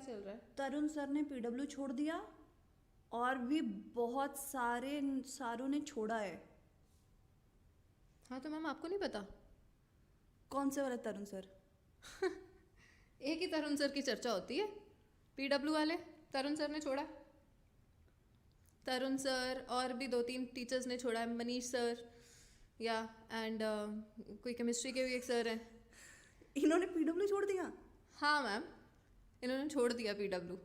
चल रहा है? तरुण सर ने पीडब्ल्यू छोड़ दिया और भी बहुत सारों ने छोड़ा है। हाँ तो मैम आपको नहीं पता? कौन से वाले तरुण सर? एक ही तरुण सर की चर्चा होती है, पीडब्ल्यू वाले तरुण सर ने छोड़ा। तरुण सर और भी 2-3 टीचर्स ने छोड़ा है, मनीष सर या एंड कोई केमिस्ट्री के भी एक सर हैं। इन्होंने पीडब्ल्यू छोड़ दिया? हाँ मैम, इन्होंने छोड़ दिया पीडब्ल्यू।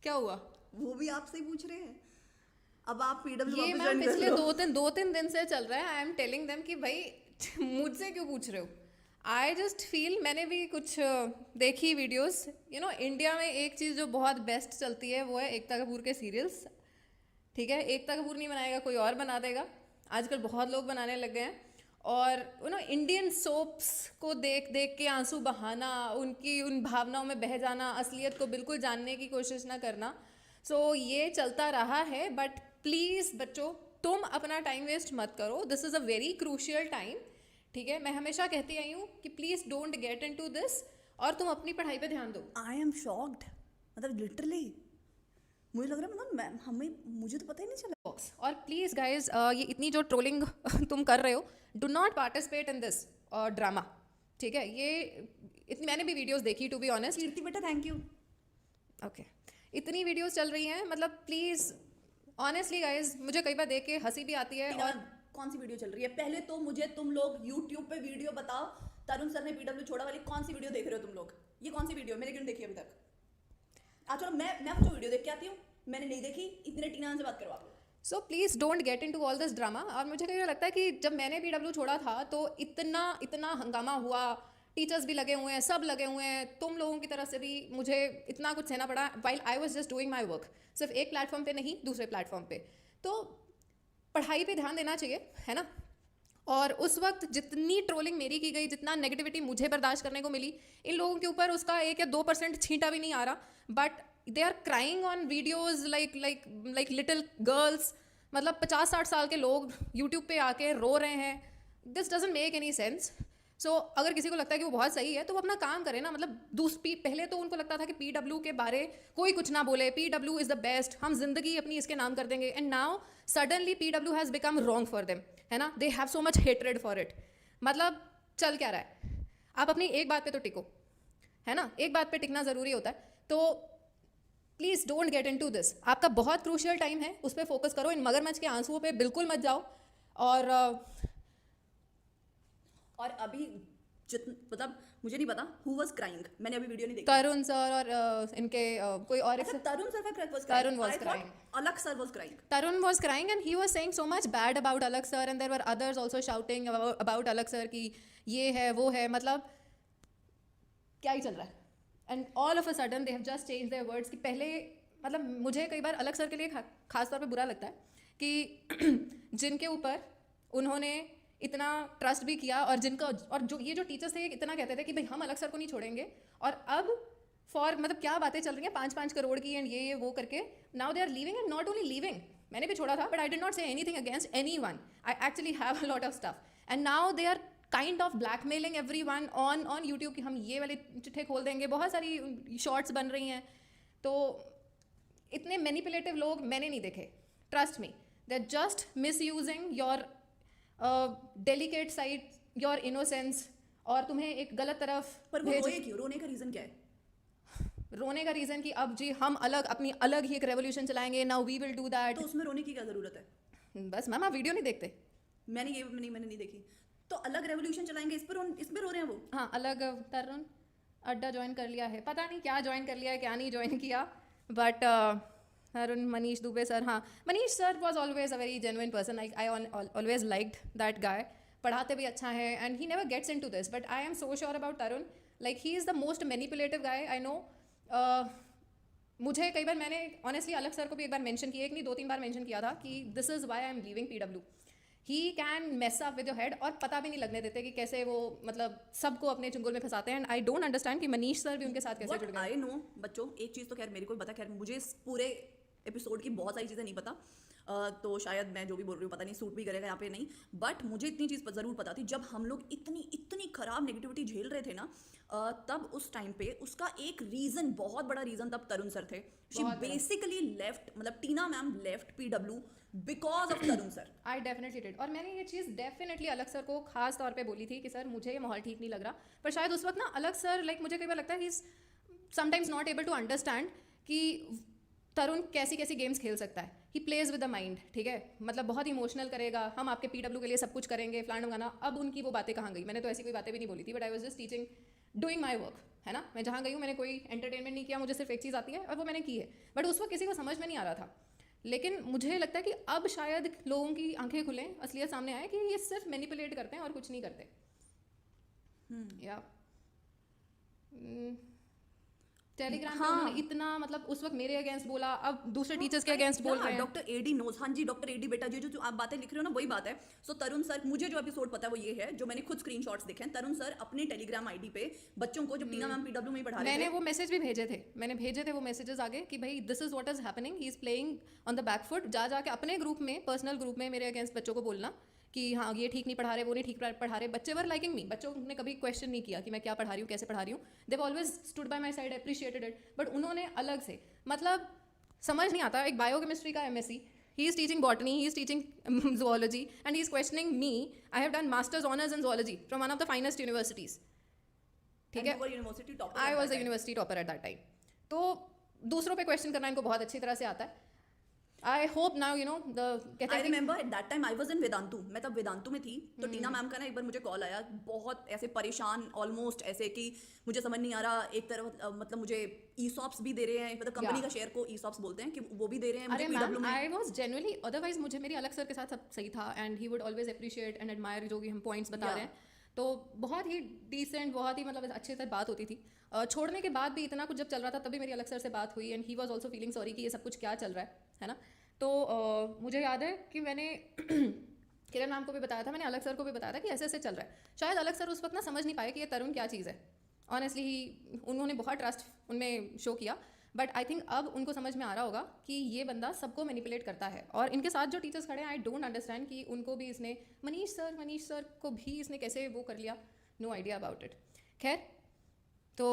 क्या हुआ? वो भी आपसे ही पूछ रहे हैं। अब आप पीडब्ल्यू ये मैम पिछले 2-3 दिन से चल रहा है। आई एम टेलिंग देम कि भाई मुझसे क्यों पूछ रहे हो। आई जस्ट फील, मैंने भी कुछ देखी वीडियोस, इंडिया में एक चीज़ जो बहुत बेस्ट चलती है वो है एकता कपूर के सीरियल्स। ठीक है, एकता कपूर नहीं बनाएगा, कोई और बना देगा। आजकल बहुत लोग बनाने लग गए हैं। और इंडियन सोप्स को देख देख के आंसू बहाना, उनकी उन भावनाओं में बह जाना, असलियत को बिल्कुल जानने की कोशिश ना करना। सो ये चलता रहा है। बट प्लीज़ बच्चों, तुम अपना टाइम वेस्ट मत करो। This is a very crucial time. ठीक है, मैं हमेशा कहती आई हूँ कि please don't get into this, और तुम अपनी पढ़ाई पे ध्यान दो। आई एम शॉक्ड, मतलब लिटरली मुझे लग रहा है, मतलब मुझे तो पता ही नहीं चला। और प्लीज़ गाइज, ये इतनी जो ट्रोलिंग तुम कर रहे हो, do not participate in this drama. ठीक है, ये इतनी मैंने भी वीडियोस देखी, टू बी ऑनेस्ट। कीर्ति बेटा थैंक यू। ओके, इतनी वीडियोस चल रही हैं, मतलब प्लीज़ ऑनेस्टली गाइज, मुझे कई बार देख के हंसी भी आती है। और कौन सी वीडियो चल रही है? पहले तो मुझे तुम लोग यूट्यूब पे वीडियो बताओ, तरुण सर ने पीडब्ल्यू छोड़ा वाली कौन सी वीडियो देख रहे हो तुम लोग? ये कौन सी वीडियो? मैंने क्यों नहीं देखी अभी तक? चलो मैं आपको वीडियो देख के आती हूँ। मैंने नहीं देखी, इतने टीना से बात करो आप। So please don't get into all this drama. और मुझे कई बार लगता है कि जब मैंने पीडब्ल्यू छोड़ा था तो इतना हंगामा हुआ, टीचर्स भी लगे हुए हैं, सब लगे हुए हैं, तुम लोगों की तरफ से भी मुझे इतना कुछ सहना पड़ा while I was just doing my work. सिर्फ एक प्लेटफॉर्म पे नहीं, दूसरे प्लेटफॉर्म पे। तो पढ़ाई पे ध्यान देना चाहिए, है ना। और उस वक्त जितनी ट्रोलिंग मेरी की गई, जितना नेगेटिविटी मुझे बर्दाश्त करने को मिली, इन लोगों के ऊपर उसका 1 या 2% छींटा भी नहीं आ रहा। But they are crying on videos like little girls. मतलब 50-60 साल के लोग यूट्यूब पे आके रो रहे हैं। This doesn't make any sense. So अगर किसी को लगता है कि वो बहुत सही है तो वो अपना काम करे ना। मतलब पहले तो उनको लगता था कि पीडब्ल्यू के बारे कोई कुछ ना बोले, पीडब्ल्यू इज़ द बेस्ट, हम जिंदगी अपनी इसके नाम कर देंगे। And now suddenly PW has become wrong for them, है ना। They have so much hatred for it. मतलब चल क्या रहा है? आप अपनी एक बात पे तो टिको, है ना। एक बात पे टिकना ज़रूरी होता है। तो please don't get into this. आपका बहुत क्रूशियल टाइम है, उस पर फोकस करो। इन मगरमच्छ के आंसुओं पे बिल्कुल मत जाओ। और अभी मतलब मुझे नहीं पता हु वाज क्राइंग, मैंने अभी वीडियो नहीं देखी। तरुण सर और इनके कोई और अच्छा, Tarun sir was Tarun was crying. अलग sir was crying. Tarun was crying and he was saying so much bad about Alak sir, and there were others also shouting about Alak sir कि ये है वो है। मतलब क्या ही चल रहा है। And all of a sudden they have just changed their words कि पहले, मतलब मुझे कई बार अलक सर के लिए खास तौर पे बुरा लगता है कि जिनके ऊपर उन्होंने इतना ट्रस्ट भी किया, और ये जो टीचर्स थे इतना कहते थे कि भाई हम अलग सर को नहीं छोड़ेंगे, और अब मतलब क्या बातें चल रही हैं 5-5 करोड़ की एंड ये वो करके। Now they are leaving, and not only leaving, मैंने भी छोड़ा था but I did not say anything against anyone. I actually have a lot of stuff, and now they are kind of blackmailing everyone on YouTube कि हम ये वाले चिट्ठे खोल देंगे। बहुत सारी शॉर्ट्स बन रही हैं। तो इतने मैनिपुलेटिव लोग मैंने नहीं देखे, trust me. They are just misusing your delicate side, your innocence, और तुम्हें एक गलत तरफ। पर वो रोए क्यों? रोने का रीजन क्या है? रोने का रीजन कि अब जी हम अपनी अलग ही एक रेवोल्यूशन चलाएंगे, now we will do that. तो उसमें रोने की क्या जरूरत है? बस मैम आप वीडियो नहीं देखते। मैंने नहीं देखी। तो अलग रेवोल्यूशन चलाएंगे, इस पर रो रहे हैं वो। हाँ, अलग तरुण अड्डा ज्वाइन कर लिया है, पता नहीं क्या ज्वाइन कर लिया है क्या नहीं ज्वाइन किया। बट तरुण, मनीष दुबे सर, हाँ Manish sir was always a very genuine person. I always liked that guy. पढ़ाते भी अच्छा है and he never gets into this. But I am so sure about Tarun, like he is the most manipulative guy I know. मुझे कई बार, मैंने honestly अलग sir को भी एक बार मेंशन किया, एक नहीं 2-3 बार मेंशन किया था कि this is why I am leaving PW. He can mess up with your head, और पता भी नहीं लगने देते कि कैसे वो मतलब सबको अपने चुंगल में फंसाते हैं। एंड आई डोंट अंडरस्टैंड कि मनीष सर भी उनके साथ कैसे जुड़ गए। आई नो बच्चों, एक चीज़ तो खैर मेरे को भी पता, खैर मुझे इस पूरे एपिसोड की बहुत सारी चीज़ें नहीं पता, तो शायद मैं जो भी बोल रही हूँ पता नहीं सूट भी करेगा यहाँ पे नहीं। बट मुझे इतनी चीज़ ज़रूर पता थी, जब हम लोग इतनी खराब नेगेटिविटी झेल रहे थे ना, तब उस टाइम पे उसका एक रीजन, बहुत बड़ा रीजन तब तरुण सर थे. शी बहुत बड़ा. बेसिकली लेफ्ट, मतलब Tina ma'am left PW because of Tarun sir. I definitely did. और मैंने ये चीज़ डेफिनेटली अलग सर को खास तौर पे बोली थी कि सर मुझे ये माहौल ठीक नहीं लग रहा. पर शायद उस वक्त ना अलग सर लाइक मुझे कई बार लगता है he is sometimes not able to understand कि तरुण कैसी कैसी गेम्स खेल सकता है. He plays with the mind. ठीक है, मतलब बहुत इमोशनल करेगा, हम आपके पीडब्ल्यू के लिए सब कुछ करेंगे, फ्लान गाना. अब उनकी वो बातें कहाँ गई? मैंने तो ऐसी कोई बातें भी नहीं बोली थी, but I was just teaching, doing my work, है ना. मैं जहाँ गई हूँ मैंने कोई एंटरटेनमेंट नहीं किया, मुझे सिर्फ एक चीज़ आती है और वो मैंने की है. बट उस वक्त किसी को समझ में नहीं आ रहा था. लेकिन मुझे लगता है कि अब शायद लोगों की आंखें खुलें, असलियत सामने आए कि ये सिर्फ मैनिपुलेट करते हैं और कुछ नहीं करते. या टेलीग्राम पे उन्होंने इतना मतलब उस वक्त मेरे अगेंस्ट बोला, अब दूसरे टीचर्स के अगेंस्ट बोल रहे हैं. Doctor AD knows. हाँ जी, डॉक्टर एडी बेटा, जो आप बातें लिख रहे हो ना वही बात है. सो तरुण सर, मुझे जो एपिसोड पता है वो ये है, जो मैंने खुद स्क्रीनशॉट्स देखे हैं. तरुण सर अपने टेलीग्राम आईडी पे बच्चों को, जब टीना मैम पीडब्ल्यू में ही पढ़ा रहे थे, मैंने वो मैसेज भी भेजे थे, मैंने भेजे थे वो मैसेजेस आगे कि भाई this is what is happening, he is playing on the back foot. जा जाके अपने ग्रुप में, पर्सनल ग्रुप में मेरे अगेंस्ट बच्चों को बोलना कि हाँ ये ठीक नहीं पढ़ा रहे, वो नहीं ठीक पढ़ा रहे. बच्चे वर लाइकिंग मी. बच्चों ने कभी क्वेश्चन नहीं किया कि मैं क्या पढ़ा रही हूँ, कैसे पढ़ा रही हूँ. Dev always stood by my side, appreciated it. But उन्होंने अलग से, मतलब समझ नहीं आता. एक बायोकेमिस्ट्री का MSc, he is teaching botany, he is teaching zoology, and he is questioning me. I have done master's honors in zoology from one of the finest universities. ठीक है, university topper. I was the university topper at that time. तो दूसरों पे question करना इनको बहुत अच्छी तरह से आता है. I hope now you know the कहते आई हैं remember at that time I was in Vedantu. मैं तब वेदांतु में थी. तो टीना मैम का ना एक बार मुझे कॉल आया, बहुत ऐसे परेशान, ऑलमोस्ट ऐसे कि मुझे समझ नहीं आ रहा. एक तरफ मतलब मुझे ईसॉप्स भी दे रहे हैं, मतलब कंपनी का शेयर को ईसॉप्स बोलते हैं, कि वो भी दे रहे हैं मुझे पीडब्ल्यू में. आई वॉज जेन्युइनली, अदरवाइज मुझे मेरी अलग सर के साथ सब सही था and he would always appreciate and admire जो भी हम पॉइंट्स बता रहे हैं. तो बहुत ही डिसेंट, बहुत ही मतलब अच्छे से बात होती थी. छोड़ने के बाद भी इतना कुछ जब चल रहा था तभी मेरी अलग सर से बात हुई and he was also feeling sorry कि ये सब कुछ क्या चल रहा है ना. तो मुझे याद है कि मैंने किरण मैम को भी बताया था, मैंने अलग सर को भी बताया था कि ऐसे ऐसे चल रहा है. शायद अलग सर उस वक्त ना समझ नहीं पाए कि ये तरुण क्या चीज़ है. ऑनेस्टली उन्होंने बहुत ट्रस्ट उनमें शो किया, बट आई थिंक अब उनको समझ में आ रहा होगा कि ये बंदा सबको मैनिपुलेट करता है. और इनके साथ जो टीचर्स खड़े हैं, आई डोंट अंडरस्टैंड कि उनको भी इसने, मनीष सर को भी इसने कैसे वो कर लिया. No idea about it. खैर, तो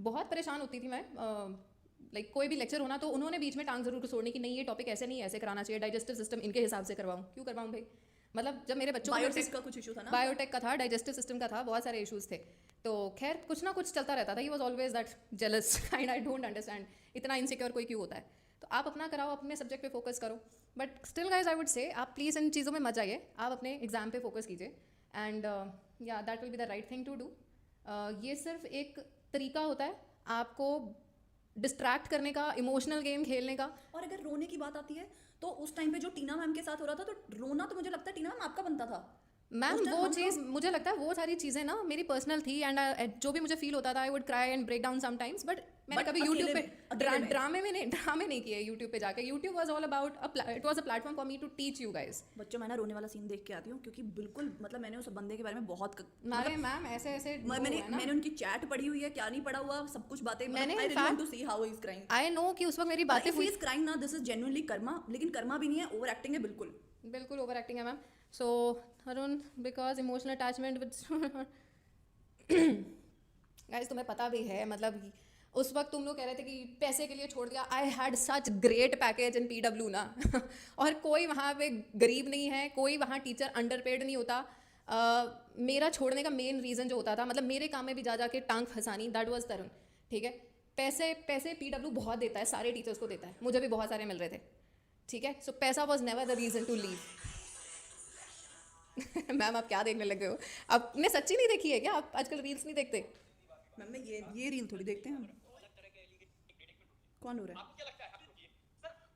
बहुत परेशान होती थी मैं. लाइक कोई भी लेक्चर होना तो उन्होंने बीच में टांग जरूर छोड़नी कि नहीं ये टॉपिक ऐसे नहीं, ऐसे कराना चाहिए, डाइजेस्टिव सिस्टम इनके हिसाब से करवाऊँ. क्यों करवाऊँ भाई? मतलब जब मेरे बच्चों बायोटेक का कुछ इशू था ना, बायोटेक का था, डाइजेस्टिव सिस्टम का था, बहुत सारे इशूज़ थे. तो खैर कुछ ना कुछ चलता रहता था. He was always that jealous kind. I don't understand इतना इनसिक्योर कोई क्यों होता है. तो आप अपना कराओ, अपने सब्जेक्ट पे फोकस करो. But still guys I would say आप प्लीज़ इन चीज़ों में मत जाइए, आप अपने एग्जाम पे फोकस कीजिए. एंड या that will be the right thing to do. ये सिर्फ एक तरीका होता है आपको डिस्ट्रैक्ट करने का, इमोशनल गेम खेलने का. और अगर रोने की बात आती है तो उस टाइम पे जो टीना मैम के साथ हो रहा था, तो रोना तो मुझे लगता है टीना मैम आपका बनता था. मैम वो चीज़ मुझे लगता है वो सारी चीज़ें ना मेरी पर्सनल थी एंड जो भी मुझे फील होता था I would cry and break down sometimes. But मैंने कभी यूट्यूब पे ड्रामे नहीं किए. यूट्यूब पे जाके YouTube was all about it was a platform for me to teach you guys. बच्चों, मैं ना रोने वाला सीन देख के आती हूँ, क्योंकि बिल्कुल मतलब मैंने उस बंदे के बारे में बहुत अरे मैम ऐसे ऐसे मैंने उनकी चैट पढ़ी हुई है, क्या नहीं पढ़ा हुआ, सब कुछ बातें. मैंने I really want to see how he is crying. I know कि उस वक्त मेरी बातें इफ ही इज क्राइंग ना, दिस इज जेन्युइनली कर्मा. लेकिन कर्मा भी नहीं है, ओवर एक्टिंग है. बिल्कुल ओवर एक्टिंग है ma'am. So Arun, because emotional attachment with guys तुम्हें पता भी है, मतलब उस वक्त तुम लोग कह रहे थे कि पैसे के लिए छोड़ दिया. I had such great package in PW ना. और कोई वहाँ पे गरीब नहीं है, कोई वहाँ टीचर अंडरपेड नहीं होता. मेरा छोड़ने का मेन रीज़न जो होता था, मतलब मेरे काम में भी जा के टांग फंसानी, दैट वाज तरुण. ठीक है, पैसे पीडब्ल्यू बहुत देता है, सारे टीचर्स को देता है, मुझे भी बहुत सारे मिल रहे थे. ठीक है, सो पैसा was never the reason to leave. Ma'am आप क्या देखने लगे हो? आपने सच्ची नहीं देखी है क्या? आप आजकल रील्स नहीं देखते? मैम मैं ये रील थोड़ी देखते हैं हम. कौन हो रहा है? आपको क्या लगता है? अभी रुकिए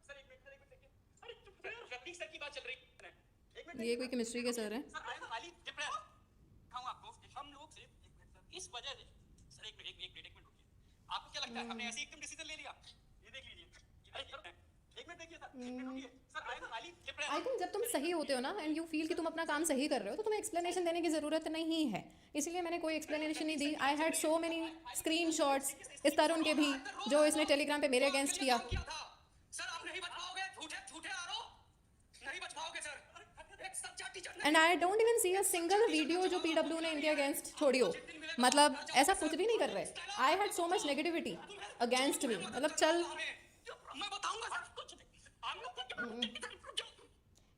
सर एक मिनट देखिए. अरे चुप रहो, रफीक सर की बात चल रही है. एक मिनट, ये कोई केमिस्ट्री के सर हैं. सर आई एम खाली डिप्रेस. दिखाऊं आपको, हम लोग सिर्फ एक मिनट सर, इस वजह से सर एक मिनट रुकिए. आपको क्या लगता है हमने ऐसे एकदम डिसीजन ले लिया? ये देख लीजिए. एक मिनट देखिए सर, एक मिनट रुकिए. सर आई एम खाली डिप्रेस. आई थिंक जब तुम सही होते हो ना एंड यू फील कि तुम अपना काम सही कर रहे हो, तो तुम्हें एक्सप्लेनेशन देने की ज़रूरत नहीं है. इसलिए मैंने कोई एक्सप्लेनेशन नहीं दी. I had so many screenshots इस तरुण के भी, जो इसने टेलीग्राम पे मेरे अगेंस्ट किया. सर आप नहीं बच पाओगे, झूठे आरोप नहीं बच पाओगे सर. एक सच्चा teacher and I don't even see a single video जो पीडब्ल्यू ने इनके अगेंस्ट छोड़ी हो. मतलब ऐसा कुछ भी नहीं कर रहे. आई had so much negativity against me. मतलब चल मैं बताऊंगा सब कुछ हम लोग को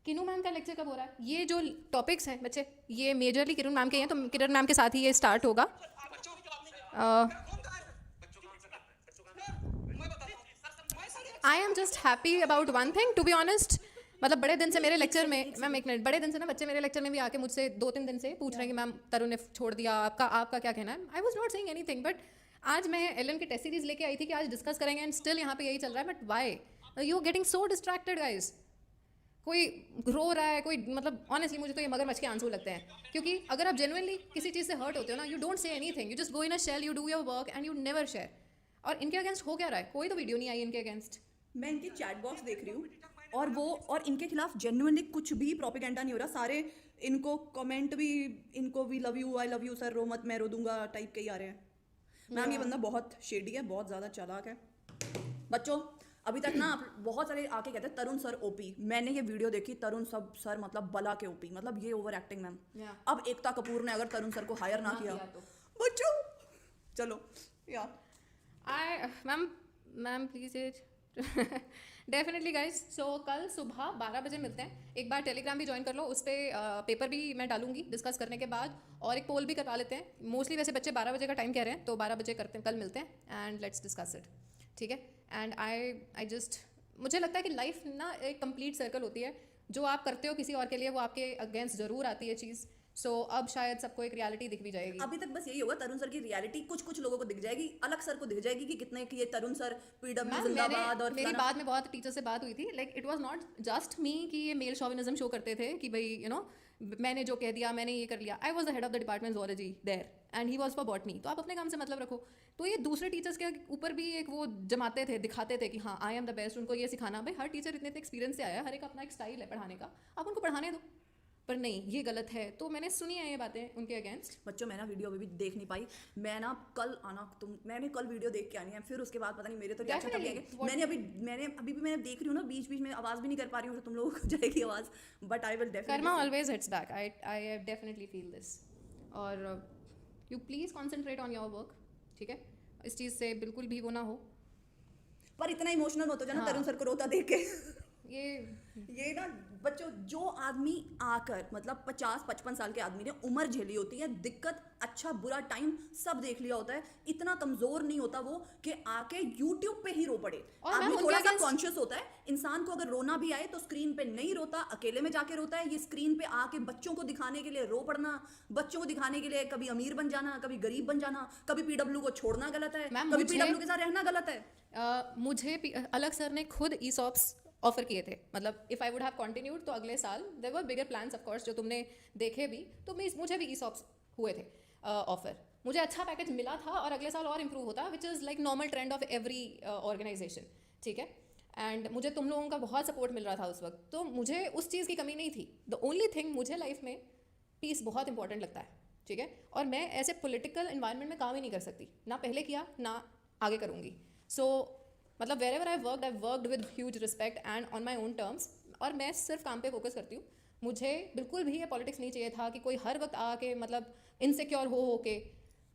किनू मैम का लेक्चर कब हो रहा है? ये जो टॉपिक्स हैं बच्चे, ये मेजरली किरण मैम के हैं, तो किरण मैम के साथ ही ये स्टार्ट होगा. बच्चों की बात नहीं बच्चों का I am just happy about one thing to be honest. मतलब बड़े दिन से मेरे लेक्चर में, मैम एक मिनट, बड़े दिन से ना बच्चे मेरे लेक्चर में भी आके मुझसे 2-3 दिन से पूछ रहे हैं कि मैम तरुण ने छोड़ दिया, आपका क्या कहना है. I was not saying anything, but आज मैं एलन की टेस्ट सीरीज लेके आई थी कि आज डिस्कस करेंगे, एंड स्टिल यहाँ पे यही चल रहा है. But why you are getting so distracted guys? कोई रो रहा है, कोई, मतलब ऑनेस्टली मुझे तो ये मगरमच्छ के आंसू लगते हैं. क्योंकि अगर आप जेनुइनली किसी चीज़ से हर्ट होते हो ना, you don't say anything, you just go in a shell, you do your work and you never share. और इनके अगेंस्ट हो क्या रहा है? कोई तो वीडियो नहीं आई इनके अगेंस्ट. मैं इनकी चैट बॉक्स देख रही हूँ और इनके खिलाफ जेन्युइनली कुछ भी प्रोपेगेंडा नहीं हो रहा. सारे इनको कमेंट भी, इनको we love you, I love you sir, रो मत मैं रो दूंगा टाइप के ही आ रहे हैं. मैम ये बंदा बहुत शेडी है, बहुत ज़्यादा चालाक है. बच्चों अभी तक ना आप बहुत सारे आके कहते हैं तरुण सर ओपी. मैंने ये वीडियो देखी, तरुण सब सर मतलब बला के ओपी, मतलब ये ओवर एक्टिंग मैम. अब एकता कपूर ने अगर तरुण सर को हायर ना किया तो बच्चों चलो यार. Ma'am please it definitely guys. So कल सुबह 12 बजे मिलते हैं. एक बार टेलीग्राम भी ज्वाइन कर लो, उस पर पेपर भी मैं डालूंगी डिस्कस करने के बाद, और एक पोल भी करवा लेते हैं. मोस्टली वैसे बच्चे 12 बजे का टाइम कह रहे हैं, तो 12 बजे करते हैं, कल मिलते हैं एंड लेट्स डिस्कस इट. ठीक है. एंड आई जस्ट, मुझे लगता है कि लाइफ ना एक कंप्लीट सर्कल होती है. जो आप करते हो किसी और के लिए, वो आपके अगेंस्ट ज़रूर आती है चीज़. सो अब शायद सबको एक रियलिटी दिख भी जाएगी. अभी तक बस यही होगा, तरुण सर की रियलिटी कुछ लोगों को दिख जाएगी, अलग सर को दिख जाएगी कि कितने कि ये तरुण सर पीडब्ल्यू जिंदाबाद. और मेरी बाद में बहुत टीचर से बात हुई थी, like it was not just me कि ये मेल शोविनिज्म शो करते थे कि भाई यू नो मैंने जो कह दिया, मैंने ये कर लिया. I was the head of the department zoology there and he was for botany. तो आप अपने काम से मतलब रखो. तो ये दूसरे टीचर्स के ऊपर भी एक वो जमाते थे, दिखाते थे कि हाँ आई एम द बेस्ट, उनको ये सिखाना. भाई हर टीचर इतने एक्सपीरियंस से आया है, हर एक अपना एक स्टाइल है पढ़ाने का, आप उनको पढ़ाने दो. पर नहीं, ये गलत है. तो मैंने सुनी है ये बातें उनके अगेंस्ट. बच्चों मैं ना वीडियो अभी भी देख नहीं पाई. मैं ना कल आना, मैंने कल वीडियो देख के आनी है, फिर उसके बाद पता नहीं मेरे तो रिएक्शन तब आएंगे. मैंने अभी भी मैंने देख रही हूँ ना, बीच में आवाज़ भी नहीं कर पा रही हूँ, तो तुम लोगों को जाएगी आवाज़. But I will definitely, karma always hits back. I definitely feel this. और you please concentrate on your work. ठीक है, इस चीज़ से बिल्कुल भी वो ना हो. पर इतना इमोशनल मत हो जाना तरुण सर को रोता देख के. ये ना बच्चों, जो आदमी आकर मतलब 50-55 साल के आदमी ने उम्र झेली होती है, दिक्कत अच्छा बुरा टाइम सब देख लिया होता है, इतना कमजोर नहीं होता वो कि आके YouTube पे ही रो पड़े. आदमी थोड़ा सा कॉन्शियस होता है. इंसान को अगर रोना भी आए तो स्क्रीन पे नहीं रोता, अकेले में जाके रोता है. ये स्क्रीन पे आके बच्चों को दिखाने के लिए रो पड़ना, बच्चों को दिखाने के लिए कभी अमीर बन जाना, कभी गरीब बन जाना, कभी पीडब्ल्यू को छोड़ना गलत है, कभी पीडब्ल्यू के साथ रहना गलत है. मुझे अलग सर ने खुद ESOPs ऑफर किए थे. मतलब if I would have continued तो अगले साल there were bigger plans of course, जो तुमने देखे भी. तो मुझे भी ESOPs हुए थे ऑफर. मुझे अच्छा पैकेज मिला था और अगले साल और इम्प्रूव होता, which is like normal trend of every organization. ठीक है. एंड मुझे तुम लोगों का बहुत सपोर्ट मिल रहा था उस वक्त, तो मुझे उस चीज़ की कमी नहीं थी. द ओनली थिंग, मुझे लाइफ में पीस बहुत इंपॉर्टेंट लगता है. ठीक है. और मैं ऐसे पॉलिटिकल इन्वायरमेंट में काम ही नहीं कर सकती, ना पहले किया ना आगे करूँगी. सो मतलब wherever I worked with huge respect and on my own terms. और मैं सिर्फ काम पे फोकस करती हूँ. मुझे बिल्कुल भी ये पॉलिटिक्स नहीं चाहिए था कि कोई हर वक्त आके मतलब इनसिक्योर हो के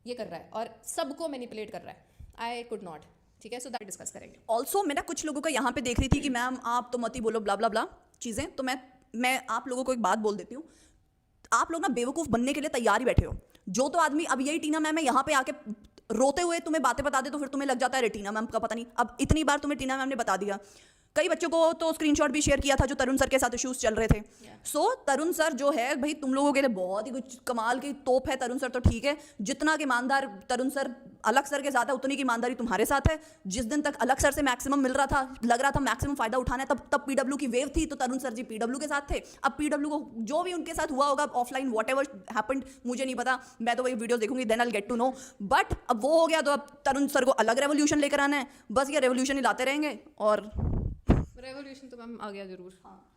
ये कर रहा है और सबको मैनिपुलेट कर रहा है. I could not. ठीक है. सो दैट डिस्कस करेंगे. ऑल्सो मैं ना कुछ लोगों को यहाँ पे देख रही थी कि मैम आप तो मत ही बोलो ब्ला ब्ला ब्ला चीज़ें. तो मैं आप लोगों को एक बात बोल देती हूँ. आप लोग ना बेवकूफ़ बनने के लिए तैयार ही बैठे हो. जो तो आदमी, अब यही टीना मैम है, यहाँ पे आके रोते हुए तुम्हें बातें बता दे तो फिर तुम्हें लग जाता है टीना मैम का पता नहीं. अब इतनी बार तुम्हें टीना मैम ने बता दिया. कई बच्चों को तो स्क्रीनशॉट भी शेयर किया था जो तरुण सर के साथ इश्यूज चल रहे थे. सो तरुण सर जो है भाई तुम लोगों के लिए बहुत ही कुछ कमाल की तोप है. तरुण सर तो ठीक है, जितना कि ईमानदार तरुण सर अलग सर के साथ है, उतनी की ईमानदारी तुम्हारे साथ है. जिस दिन तक अलग सर से मैक्सिमम मिल रहा था, लग रहा था मैक्सिमम फायदा उठाना है, तब पीडब्ल्यू की वेव थी, तो तरुण सर जी पीडब्ल्यू के साथ थे. अब पीडब्ल्यू को जो भी उनके साथ हुआ होगा ऑफलाइन, वॉट एवर हैपेंड, मुझे नहीं पता. मैं तो वही वीडियो देखूंगी, then I get to know. But अब वो हो गया, तो अब तरुण सर को अलग रेवोल्यूशन लेकर आना है. बस ये रेवोल्यूशन ही लाते रहेंगे. और रेवोल्यूशन तो मैम आ गया जरूर. हाँ.